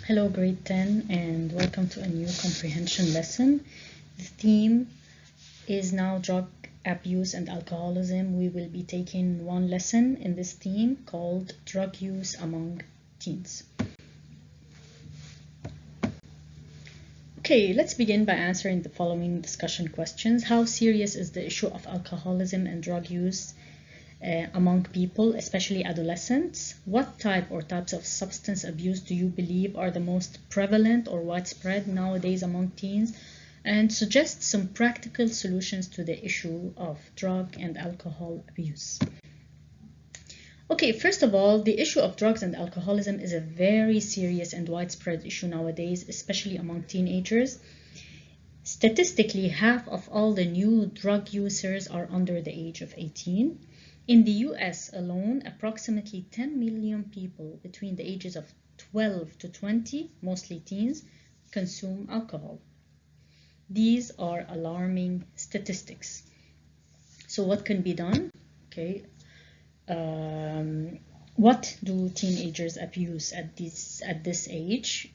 Hello, grade 10, and welcome to a new comprehension lesson. The theme is now drug abuse and alcoholism. We will be taking one lesson in this theme called drug use among teens. Okay, let's begin by answering the following discussion questions. How serious is the issue of alcoholism and drug use among people, especially adolescents? What type or types of substance abuse do you believe are the most prevalent or widespread nowadays among teens? And suggest some practical solutions to the issue of drug and alcohol abuse. Okay, first of all, the issue of drugs and alcoholism is a very serious and widespread issue nowadays, especially among teenagers. Statistically, half of all the new drug users are under the age of 18. In the US alone, approximately 10 million people between the ages of 12 to 20, mostly teens, consume alcohol. These are alarming statistics. So what can be done? Okay. What do teenagers abuse at this age?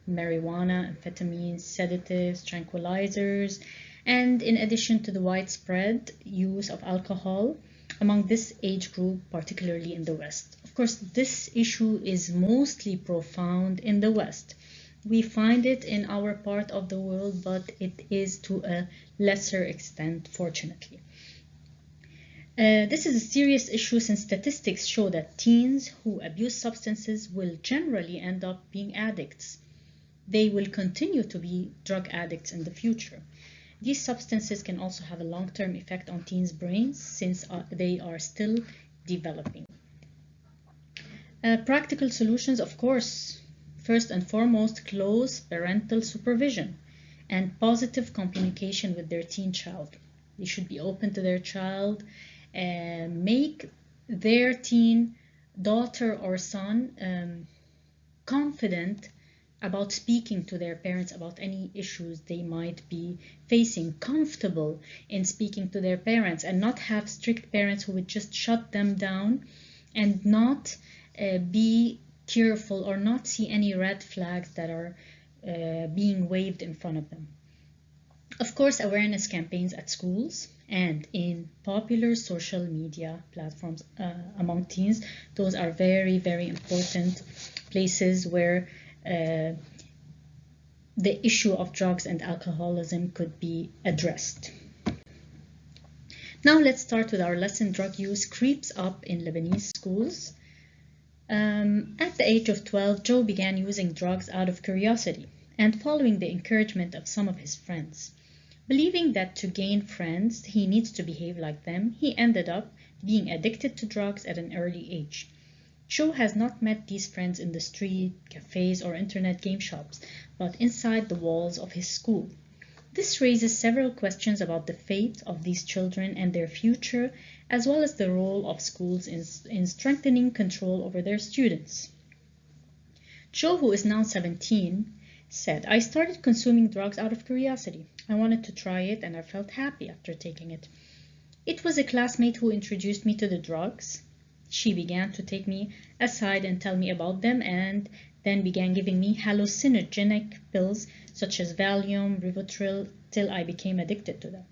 Marijuana, amphetamines, sedatives, tranquilizers, and in addition to the widespread use of alcohol among this age group, particularly in the West. Of course, this issue is mostly profound in the West. We find it in our part of the world, but it is to a lesser extent, fortunately. This is a serious issue since statistics show that teens who abuse substances will generally end up being addicts. They will continue to be drug addicts in the future. These substances can also have a long-term effect on teens' brains since they are still developing. Practical solutions, of course, first and foremost, close parental supervision and positive communication with their teen child. They should be open to their child and make their teen daughter or son confident about speaking to their parents about any issues they might be facing, comfortable in speaking to their parents, and not have strict parents who would just shut them down and not be careful or not see any red flags that are being waved in front of them. Of course, awareness campaigns at schools and in popular social media platforms among teens. Those are very, very important places where the issue of drugs and alcoholism could be addressed. Now let's start with our lesson. Drug use creeps up in Lebanese schools. At the age of 12, Joe began using drugs out of curiosity and following the encouragement of some of his friends. Believing that to gain friends, he needs to behave like them, he ended up being addicted to drugs at an early age. Joe has not met these friends in the street, cafes, or internet game shops, but inside the walls of his school. This raises several questions about the fate of these children and their future, as well as the role of schools in strengthening control over their students. Joe, who is now 17, said, "I started consuming drugs out of curiosity. I wanted to try it and I felt happy after taking it. It was a classmate who introduced me to the drugs. She began to take me aside and tell me about them and then began giving me hallucinogenic pills such as Valium, Rivotril, till I became addicted to them.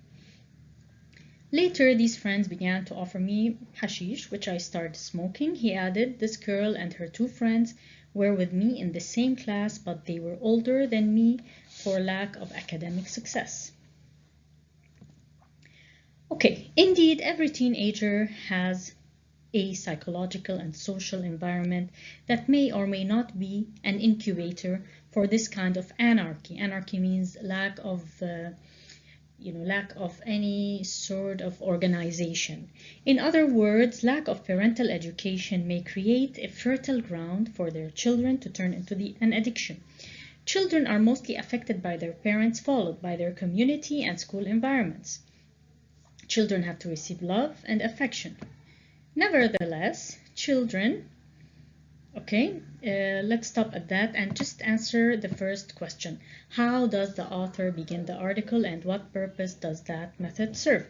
Later, these friends began to offer me hashish, which I started smoking." He added, "This girl and her two friends were with me in the same class, but they were older than me for lack of academic success." Okay, indeed, every teenager has a psychological and social environment that may or may not be an incubator for this kind of anarchy. Anarchy means lack of any sort of organization. In other words, lack of parental education may create a fertile ground for their children to turn into an addiction. Children are mostly affected by their parents, followed by their community and school environments. Children have to receive love and affection. Nevertheless, children, let's stop at that and just answer the first question. How does the author begin the article and what purpose does that method serve?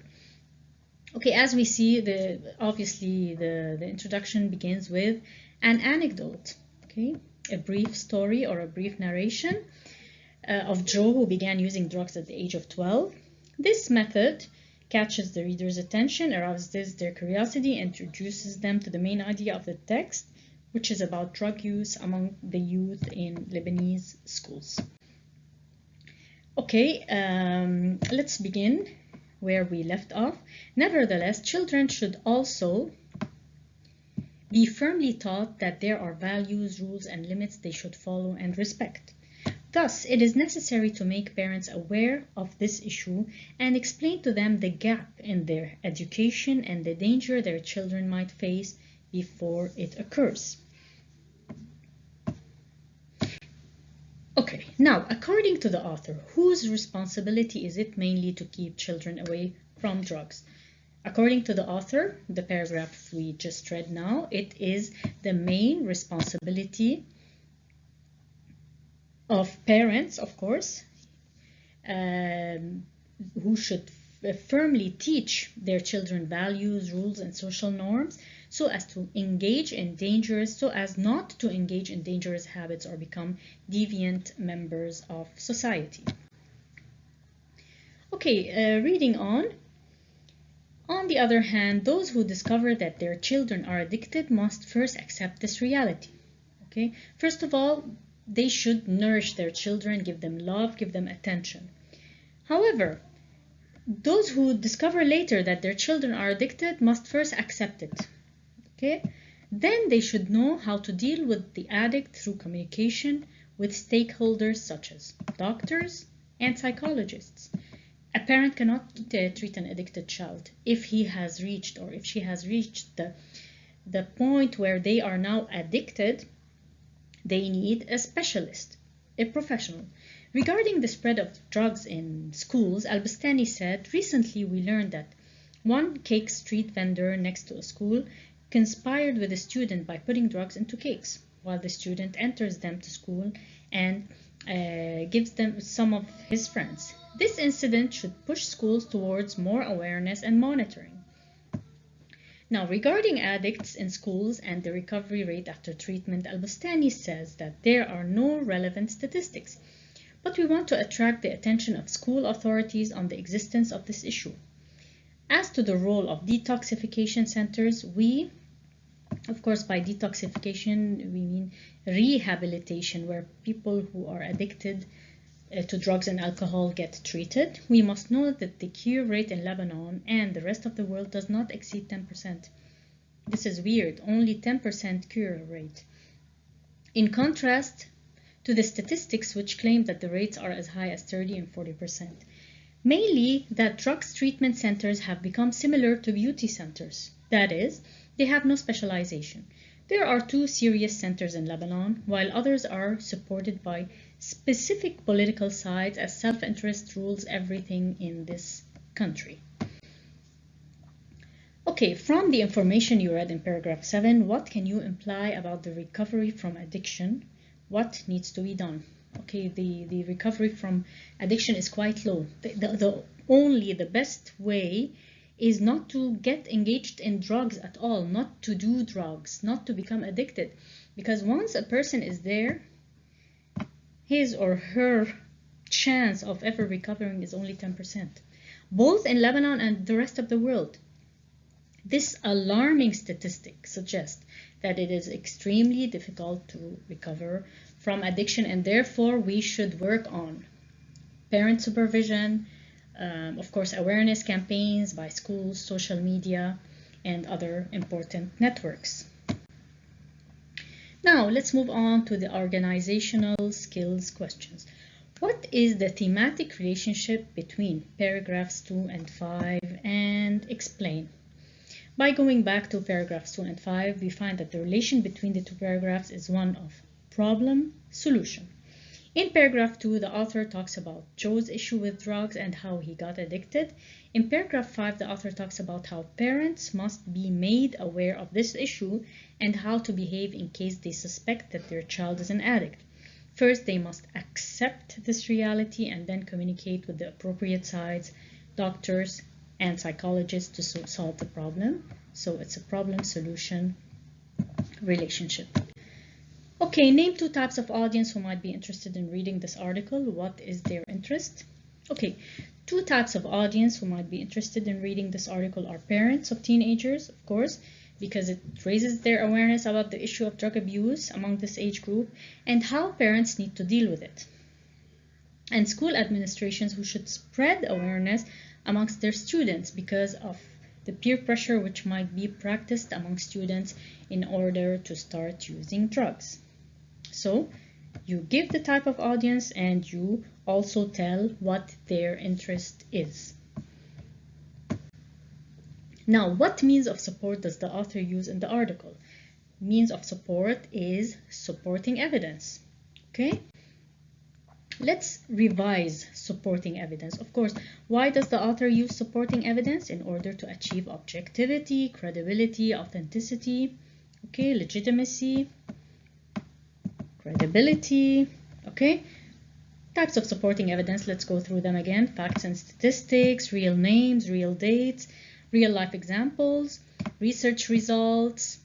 Okay, as we see, obviously the introduction begins with an anecdote. Okay, a brief story or a brief narration of Joe, who began using drugs at the age of 12. This method catches the reader's attention, arouses their curiosity, and introduces them to the main idea of the text, which is about drug use among the youth in Lebanese schools. Okay, let's begin where we left off. Nevertheless, children should also be firmly taught that there are values, rules, and limits they should follow and respect. Thus, it is necessary to make parents aware of this issue and explain to them the gap in their education and the danger their children might face before it occurs. Okay, now, according to the author, whose responsibility is it mainly to keep children away from drugs? According to the author, the paragraph we just read now, it is the main responsibility of parents, of course, who should firmly teach their children values, rules, and social norms so as not to engage in dangerous habits or become deviant members of society. Okay, reading on. On the other hand, those who discover that their children are addicted must first accept this reality. Okay, first of all, they should nourish their children, give them love, give them attention. However, those who discover later that their children are addicted must first accept it. Okay, then they should know how to deal with the addict through communication with stakeholders such as doctors and psychologists. A parent cannot treat an addicted child if he has reached or if she has reached the point where they are now addicted. They need a specialist, a professional. Regarding the spread of drugs in schools, Al-Bustani said, recently we learned that one cake street vendor next to a school conspired with a student by putting drugs into cakes, while the student enters them to school and gives them some of his friends. This incident should push schools towards more awareness and monitoring. Now, regarding addicts in schools and the recovery rate after treatment, Al-Bustani says that there are no relevant statistics, but we want to attract the attention of school authorities on the existence of this issue. As to the role of detoxification centers, of course, by detoxification, we mean rehabilitation, where people who are addicted to drugs and alcohol get treated. We must know that the cure rate in Lebanon and the rest of the world does not exceed 10%. This is weird, only 10% cure rate. In contrast to the statistics which claim that the rates are as high as 30 and 40%. Mainly that drugs treatment centers have become similar to beauty centers. That is, they have no specialization. There are 2 serious centers in Lebanon, while others are supported by specific political sides as self-interest rules everything in this country. Okay, from the information you read in paragraph 7, what can you imply about the recovery from addiction? What needs to be done? Okay, the recovery from addiction is quite low. The best way is not to get engaged in drugs at all, not to do drugs, not to become addicted. Because once a person is there, his or her chance of ever recovering is only 10%, both in Lebanon and the rest of the world. This alarming statistic suggests that it is extremely difficult to recover from addiction, and therefore we should work on parent supervision, of course, awareness campaigns by schools, social media, and other important networks. Now, let's move on to the organizational skills questions. What is the thematic relationship between paragraphs 2 and 5, and explain? By going back to paragraphs 2 and 5, we find that the relation between the 2 paragraphs is one of problem-solution. In paragraph 2, the author talks about Joe's issue with drugs and how he got addicted. In paragraph 5, the author talks about how parents must be made aware of this issue and how to behave in case they suspect that their child is an addict. First, they must accept this reality and then communicate with the appropriate sides, doctors, and psychologists to solve the problem. So it's a problem-solution relationship. Okay, name 2 types of audience who might be interested in reading this article. What is their interest? Okay, 2 types of audience who might be interested in reading this article are parents of teenagers, of course, because it raises their awareness about the issue of drug abuse among this age group and how parents need to deal with it. And school administrations who should spread awareness amongst their students because of the peer pressure which might be practiced among students in order to start using drugs. So you give the type of audience and you also tell what their interest is. Now, what means of support does the author use in the article? Means of support is supporting evidence. Okay? Let's revise supporting evidence. Of course, why does the author use supporting evidence? In order to achieve objectivity, credibility, authenticity, okay, legitimacy, credibility, okay. Types of supporting evidence, let's go through them again. Facts and statistics, real names, real dates, real life examples, research results,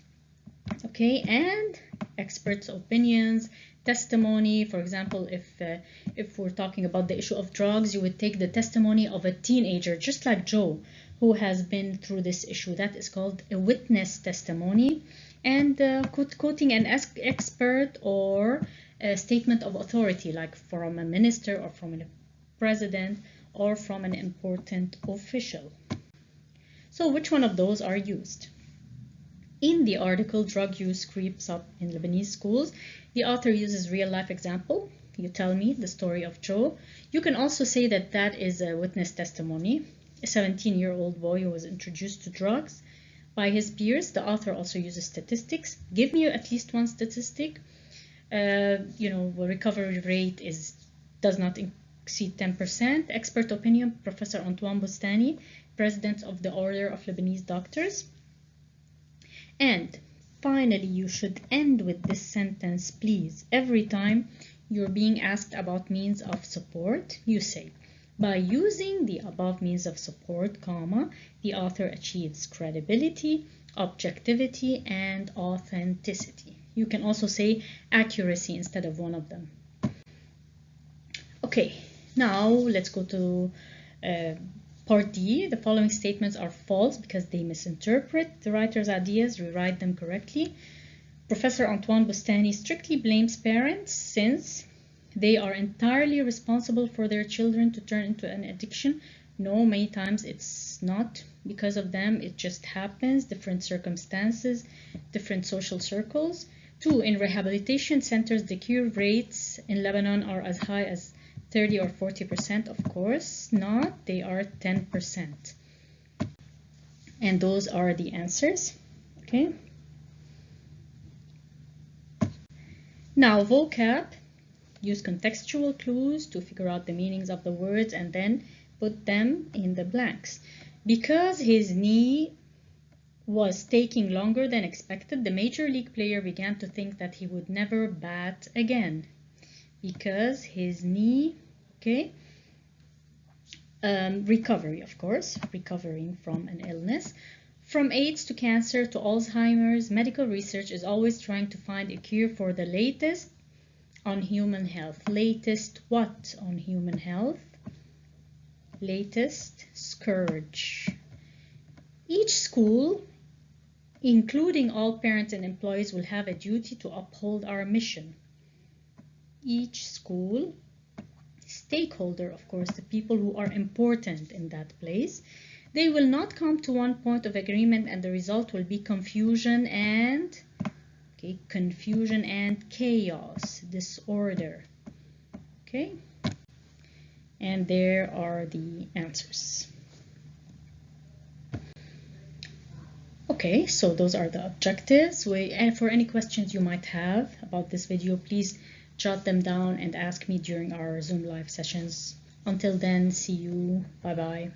okay, and experts' opinions, testimony. For example, if we're talking about the issue of drugs, you would take the testimony of a teenager, just like Joe, who has been through this issue. That is called a witness testimony. And quoting an expert or a statement of authority, like from a minister or from a president or from an important official. So which one of those are used? In the article, drug use creeps up in Lebanese schools, the author uses real-life example. You tell me the story of Joe. You can also say that that is a witness testimony, a 17-year-old boy who was introduced to drugs by his peers. The author also uses statistics. Give me at least one statistic. Recovery rate does not exceed 10%. Expert opinion, Professor Antoine Bostani, President of the Order of Lebanese Doctors. And finally, you should end with this sentence, please. Every time you're being asked about means of support, you say, by using the above means of support, comma, the author achieves credibility, objectivity, and authenticity. You can also say accuracy instead of one of them. Okay, now let's go to Part D. The following statements are false because they misinterpret the writer's ideas. Rewrite them correctly. Professor Antoine Bostani strictly blames parents since they are entirely responsible for their children to turn into an addiction. No, many times it's not because of them. It just happens, different circumstances, different social circles. 2, in rehabilitation centers, the cure rates in Lebanon are as high as 30 or 40%. Of course not, they are 10%. And those are the answers. Okay. Now, vocab. Use contextual clues to figure out the meanings of the words and then put them in the blanks. Because his knee was taking longer than expected, the major league player began to think that he would never bat again. Because his knee, okay, recovery, of course, recovering from an illness. From AIDS to cancer to Alzheimer's, medical research is always trying to find a cure for the latest on human health. Latest what on human health? Latest scourge. Each school, including all parents and employees, will have a duty to uphold our mission. Each school, stakeholder, of course, the people who are important in that place, they will not come to one point of agreement and the result will be confusion and chaos, disorder. Okay, and there are the answers. Okay, so those are the objectives. And for any questions you might have about this video, please jot them down and ask me during our Zoom live sessions. Until then, see you. Bye-bye.